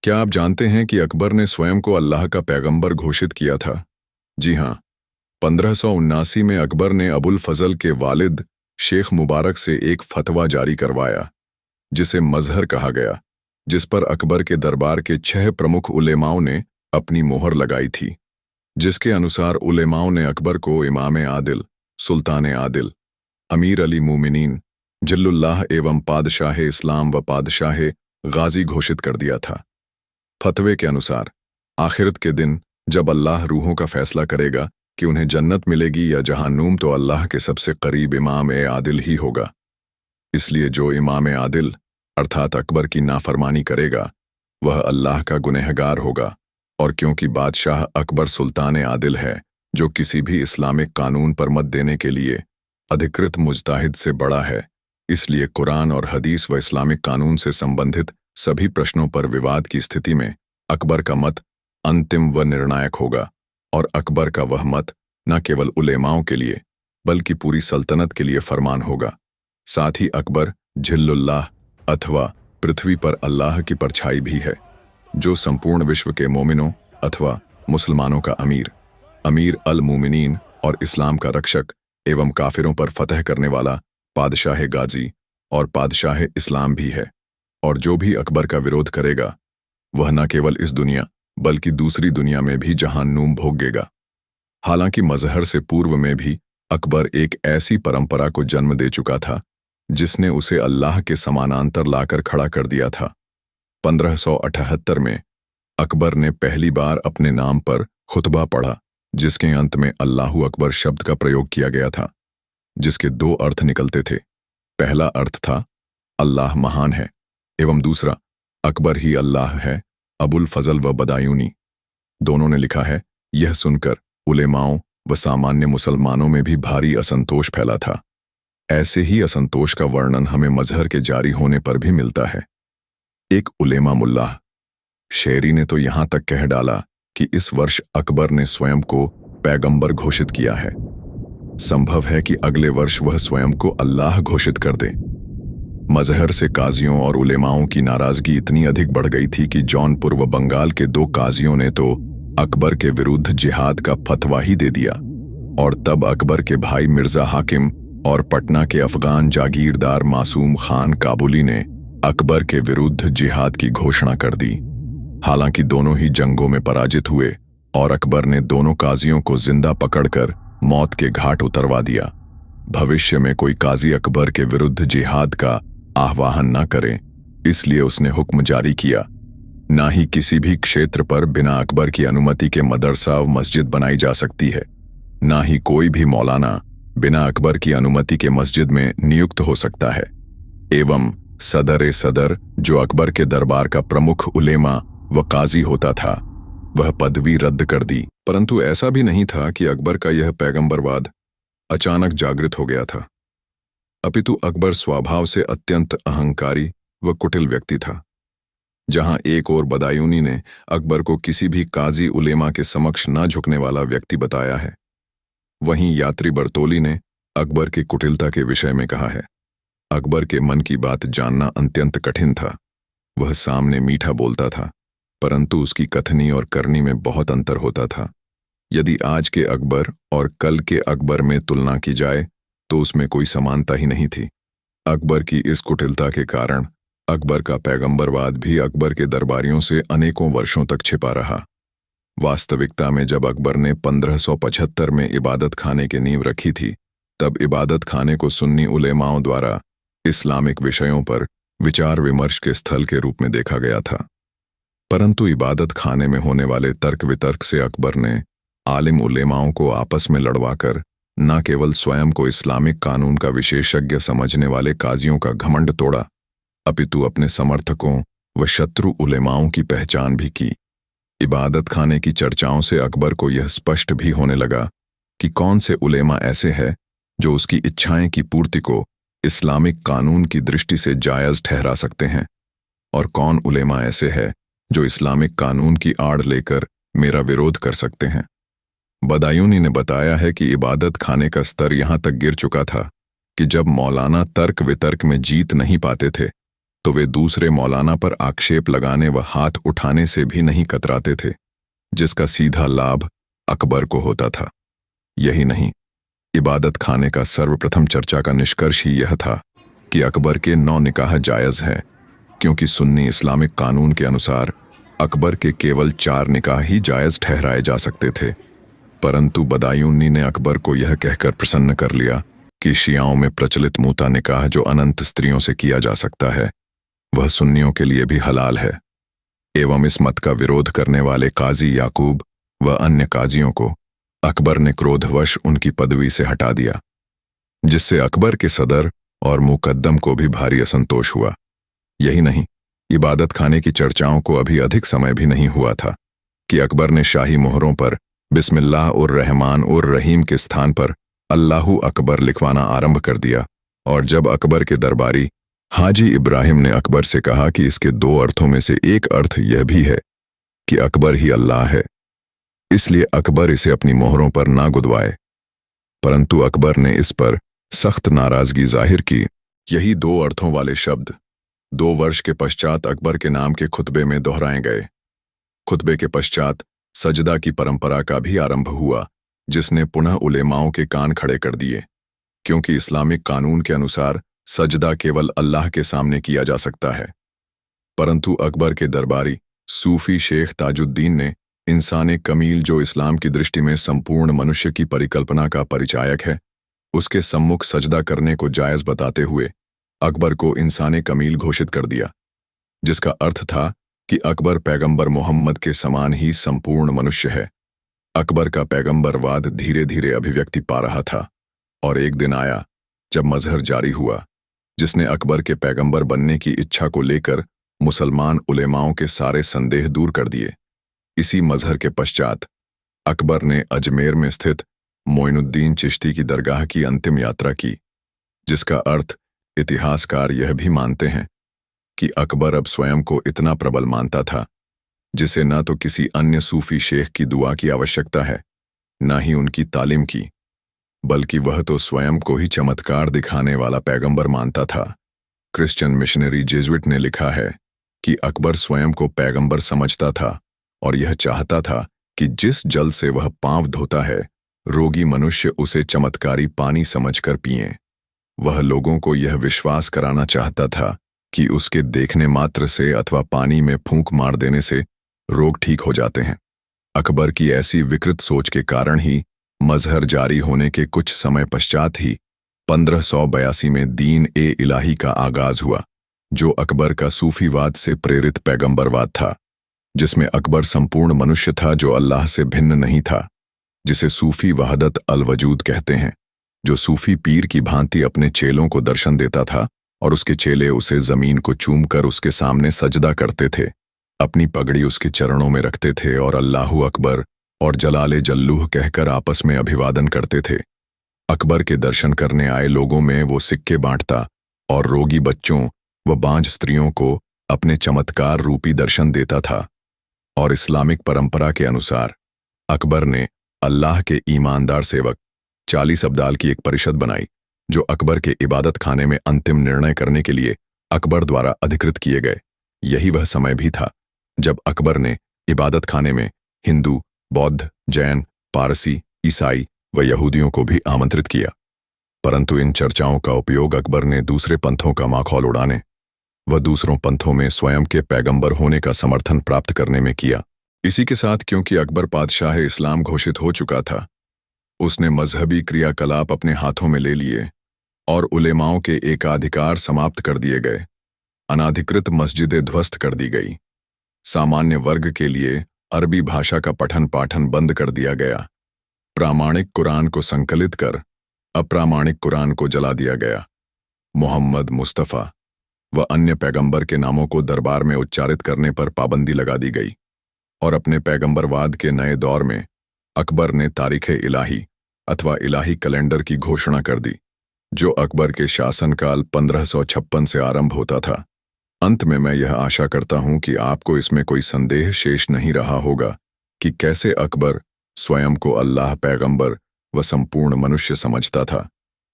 क्या आप जानते हैं कि अकबर ने स्वयं को अल्लाह का पैगंबर घोषित किया था? जी हाँ, 1579 में अकबर ने अबुल फजल के वालिद शेख मुबारक से एक फतवा जारी करवाया, जिसे मजहर कहा गया, जिस पर अकबर के दरबार के 6 प्रमुख उलेमाओं ने अपनी मोहर लगाई थी, जिसके अनुसार उलेमाओं ने अकबर को इमाम आदिल, सुल्तान आदिल, अमीर अली मोमिनीन, जिल्लुल्लाह एवं पादशाह इस्लाम व पादशाह गाजी घोषित कर दिया था। फतवे के अनुसार आखिरत के दिन जब अल्लाह रूहों का फैसला करेगा कि उन्हें जन्नत मिलेगी या जहन्नुम, तो अल्लाह के सबसे करीब इमाम आदिल ही होगा। इसलिए जो इमाम आदिल अर्थात अकबर की नाफरमानी करेगा वह अल्लाह का गुनहगार होगा। और क्योंकि बादशाह अकबर सुल्तान आदिल है, जो किसी भी इस्लामिक कानून पर मत देने के लिए अधिकृत मुजताहिद से बड़ा है, इसलिए कुरान और हदीस व इस्लामिक कानून से संबंधित सभी प्रश्नों पर विवाद की स्थिति में अकबर का मत अंतिम व निर्णायक होगा। और अकबर का वह मत न केवल उलेमाओं के लिए बल्कि पूरी सल्तनत के लिए फरमान होगा। साथ ही अकबर झिल्लुल्लाह अथवा पृथ्वी पर अल्लाह की परछाई भी है, जो संपूर्ण विश्व के मोमिनों अथवा मुसलमानों का अमीर अल मोमिनीन और इस्लाम का रक्षक एवं काफिरों पर फतह करने वाला पादशाह गाजी और पादशाह इस्लाम भी है। और जो भी अकबर का विरोध करेगा वह न केवल इस दुनिया बल्कि दूसरी दुनिया में भी जहन्नुम भोगेगा। हालांकि मजहर से पूर्व में भी अकबर एक ऐसी परंपरा को जन्म दे चुका था जिसने उसे अल्लाह के समानांतर लाकर खड़ा कर दिया था। 1578 में अकबर ने पहली बार अपने नाम पर खुतबा पढ़ा, जिसके अंत में अल्लाहु अकबर शब्द का प्रयोग किया गया था, जिसके 2 अर्थ निकलते थे। पहला अर्थ था अल्लाह महान है एवं दूसरा अकबर ही अल्लाह है। अबुल फजल व बदायूनी दोनों ने लिखा है। यह सुनकर उलेमाओं व सामान्य मुसलमानों में भी भारी असंतोष फैला था। ऐसे ही असंतोष का वर्णन हमें मजहर के जारी होने पर भी मिलता है। एक उलेमा मुल्लाह शेरी ने तो यहां तक कह डाला कि इस वर्ष अकबर ने स्वयं को पैगंबर घोषित किया है। संभव है कि अगले वर्ष वह स्वयं को अल्लाह घोषित कर दे। मजहर से काजियों और उलेमाओं की नाराजगी इतनी अधिक बढ़ गई थी कि जौनपुर व बंगाल के 2 काजियों ने तो अकबर के विरुद्ध जिहाद का फतवा ही दे दिया। और तब अकबर के भाई मिर्जा हाकिम और पटना के अफगान जागीरदार मासूम खान काबुली ने अकबर के विरुद्ध जिहाद की घोषणा कर दी। हालांकि दोनों ही जंगों में पराजित हुए और अकबर ने दोनों काजियों को जिंदा पकड़कर मौत के घाट उतरवा दिया। भविष्य में कोई काजी अकबर के विरुद्ध जिहाद का आह्वान न करे, इसलिए उसने हुक्म जारी किया, ना ही किसी भी क्षेत्र पर बिना अकबर की अनुमति के मदरसा व मस्जिद बनाई जा सकती है, ना ही कोई भी मौलाना बिना अकबर की अनुमति के मस्जिद में नियुक्त हो सकता है। एवं सदर जो अकबर के दरबार का प्रमुख उलेमा व काजी होता था, वह पदवी रद्द कर दी। परंतु ऐसा भी नहीं था कि अकबर का यह पैगंबरवाद अचानक जागृत हो गया था, अपितु अकबर स्वभाव से अत्यंत अहंकारी व कुटिल व्यक्ति था। जहां एक ओर बदायूनी ने अकबर को किसी भी काजी उलेमा के समक्ष न झुकने वाला व्यक्ति बताया है, वहीं यात्री बर्तोली ने अकबर की कुटिलता के विषय में कहा है। अकबर के मन की बात जानना अत्यंत कठिन था। वह सामने मीठा बोलता था, परंतु उसकी कथनी और करनी में बहुत अंतर होता था। यदि आज के अकबर और कल के अकबर में तुलना की जाए तो उसमें कोई समानता ही नहीं थी। अकबर की इस कुटिलता के कारण अकबर का पैगंबरवाद भी अकबर के दरबारियों से अनेकों वर्षों तक छिपा रहा। वास्तविकता में जब अकबर ने 1575 में इबादत खाने की नींव रखी थी, तब इबादत खाने को सुन्नी उलेमाओं द्वारा इस्लामिक विषयों पर विचार विमर्श के स्थल के रूप में देखा गया था। परंतु इबादत खाने में होने वाले तर्क वितर्क से अकबर ने आलिम उलेमाओं को आपस में लड़वाकर न केवल स्वयं को इस्लामिक कानून का विशेषज्ञ समझने वाले काजियों का घमंड तोड़ा, अपितु अपने समर्थकों व शत्रु उलेमाओं की पहचान भी की। इबादत खाने की चर्चाओं से अकबर को यह स्पष्ट भी होने लगा कि कौन से उलेमा ऐसे हैं जो उसकी इच्छाएं की पूर्ति को इस्लामिक कानून की दृष्टि से जायज ठहरा सकते हैं, और कौन उलेमा ऐसे हैं जो इस्लामिक कानून की आड़ लेकर मेरा विरोध कर सकते हैं। बदायूनी ने बताया है कि इबादत खाने का स्तर यहां तक गिर चुका था कि जब मौलाना तर्क वितर्क में जीत नहीं पाते थे तो वे दूसरे मौलाना पर आक्षेप लगाने व हाथ उठाने से भी नहीं कतराते थे, जिसका सीधा लाभ अकबर को होता था। यही नहीं, इबादत खाने का सर्वप्रथम चर्चा का निष्कर्ष ही यह था कि अकबर के 9 निकाह जायज़ है, क्योंकि सुन्नी इस्लामिक कानून के अनुसार अकबर के केवल 4 निकाह ही जायज़ ठहराए जा सकते थे। परंतु बदायूनी ने अकबर को यह कहकर प्रसन्न कर लिया कि शियाओं में प्रचलित मूता निकाह जो अनंत स्त्रियों से किया जा सकता है, वह सुन्नियों के लिए भी हलाल है। एवं इस मत का विरोध करने वाले काजी याकूब व अन्य काजियों को अकबर ने क्रोधवश उनकी पदवी से हटा दिया, जिससे अकबर के सदर और मुकद्दम को भी भारी असंतोष हुआ। यही नहीं, इबादत खाने की चर्चाओं को अभी अधिक समय भी नहीं हुआ था कि अकबर ने शाही मोहरों पर बिस्मिल्लाह उर रहमान उर रहीम के स्थान पर अल्लाहु अकबर लिखवाना आरंभ कर दिया। और जब अकबर के दरबारी हाजी इब्राहिम ने अकबर से कहा कि इसके 2 अर्थों में से एक अर्थ यह भी है कि अकबर ही अल्लाह है, इसलिए अकबर इसे अपनी मोहरों पर ना गुदवाए, परंतु अकबर ने इस पर सख्त नाराजगी जाहिर की। यही 2 अर्थों वाले शब्द 2 वर्ष के पश्चात अकबर के नाम के खुतबे में दोहराए गए। खुतबे के पश्चात सजदा की परंपरा का भी आरंभ हुआ, जिसने पुनः उलेमाओं के कान खड़े कर दिए, क्योंकि इस्लामिक कानून के अनुसार सजदा केवल अल्लाह के सामने किया जा सकता है। परंतु अकबर के दरबारी सूफी शेख ताजुद्दीन ने इंसाने कमील, जो इस्लाम की दृष्टि में संपूर्ण मनुष्य की परिकल्पना का परिचायक है, उसके सम्मुख सजदा करने को जायज़ बताते हुए अकबर को इंसाने कमील घोषित कर दिया, जिसका अर्थ था कि अकबर पैगंबर मोहम्मद के समान ही संपूर्ण मनुष्य है। अकबर का पैगंबरवाद धीरे धीरे अभिव्यक्ति पा रहा था, और एक दिन आया जब मजहर जारी हुआ, जिसने अकबर के पैगंबर बनने की इच्छा को लेकर मुसलमान उलेमाओं के सारे संदेह दूर कर दिए। इसी मजहर के पश्चात अकबर ने अजमेर में स्थित मोइनुद्दीन चिश्ती की दरगाह की अंतिम यात्रा की, जिसका अर्थ इतिहासकार यह भी मानते हैं कि अकबर अब स्वयं को इतना प्रबल मानता था, जिसे न तो किसी अन्य सूफी शेख की दुआ की आवश्यकता है, न ही उनकी तालीम की, बल्कि वह तो स्वयं को ही चमत्कार दिखाने वाला पैगंबर मानता था। क्रिश्चियन मिशनरी जेजुइट ने लिखा है कि अकबर स्वयं को पैगंबर समझता था और यह चाहता था कि जिस जल से वह पांव धोता है, रोगी मनुष्य उसे चमत्कारी पानी समझकर पिएं। वह लोगों को यह विश्वास कराना चाहता था कि उसके देखने मात्र से अथवा पानी में फूंक मार देने से रोग ठीक हो जाते हैं। अकबर की ऐसी विकृत सोच के कारण ही मजहर जारी होने के कुछ समय पश्चात ही 1582 में दीन ए इलाही का आगाज हुआ, जो अकबर का सूफीवाद से प्रेरित पैगंबरवाद था, जिसमें अकबर संपूर्ण मनुष्य था जो अल्लाह से भिन्न नहीं था, जिसे सूफी वहदत अल वजूद कहते हैं, जो सूफी पीर की भांति अपने चेलों को दर्शन देता था और उसके चेले उसे जमीन को चूमकर उसके सामने सजदा करते थे, अपनी पगड़ी उसके चरणों में रखते थे और अल्लाहु अकबर और जलाले जल्लूह कहकर आपस में अभिवादन करते थे। अकबर के दर्शन करने आए लोगों में वो सिक्के बांटता और रोगी बच्चों व बांझ स्त्रियों को अपने चमत्कार रूपी दर्शन देता था। और इस्लामिक परंपरा के अनुसार अकबर ने अल्लाह के ईमानदार सेवक 40 अब्दाल की एक परिषद बनाई, जो अकबर के इबादत खाने में अंतिम निर्णय करने के लिए अकबर द्वारा अधिकृत किए गए। यही वह समय भी था जब अकबर ने इबादत खाने में हिंदू, बौद्ध, जैन, पारसी, ईसाई व यहूदियों को भी आमंत्रित किया। परंतु इन चर्चाओं का उपयोग अकबर ने दूसरे पंथों का माखौल उड़ाने व दूसरों पंथों में स्वयं के पैगंबर होने का समर्थन प्राप्त करने में किया। इसी के साथ, क्योंकि अकबर पातशाह इस्लाम घोषित हो चुका था, उसने मजहबी क्रियाकलाप अपने हाथों में ले लिए और उलेमाओं के एकाधिकार समाप्त कर दिए गए। अनाधिकृत मस्जिदें ध्वस्त कर दी गई। सामान्य वर्ग के लिए अरबी भाषा का पठन पाठन बंद कर दिया गया। प्रामाणिक कुरान को संकलित कर अप्रामाणिक कुरान को जला दिया गया। मोहम्मद, मुस्तफ़ा व अन्य पैगंबर के नामों को दरबार में उच्चारित करने पर पाबंदी लगा दी गई। और अपने पैगंबरवाद के नए दौर में अकबर ने तारीख़ इलाही अथवा इलाही कैलेंडर की घोषणा कर दी, जो अकबर के शासनकाल 1556 से आरंभ होता था। अंत में मैं यह आशा करता हूं कि आपको इसमें कोई संदेह शेष नहीं रहा होगा कि कैसे अकबर स्वयं को अल्लाह, पैगंबर व संपूर्ण मनुष्य समझता था,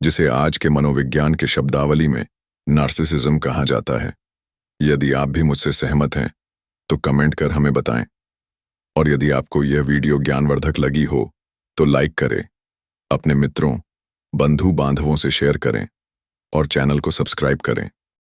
जिसे आज के मनोविज्ञान के शब्दावली में नार्सिसिज्म कहा जाता है। यदि आप भी मुझसे सहमत हैं तो कमेंट कर हमें बताएं। और यदि आपको यह वीडियो ज्ञानवर्धक लगी हो तो लाइक करें, अपने मित्रों, बंधु बांधवों से शेयर करें और चैनल को सब्सक्राइब करें।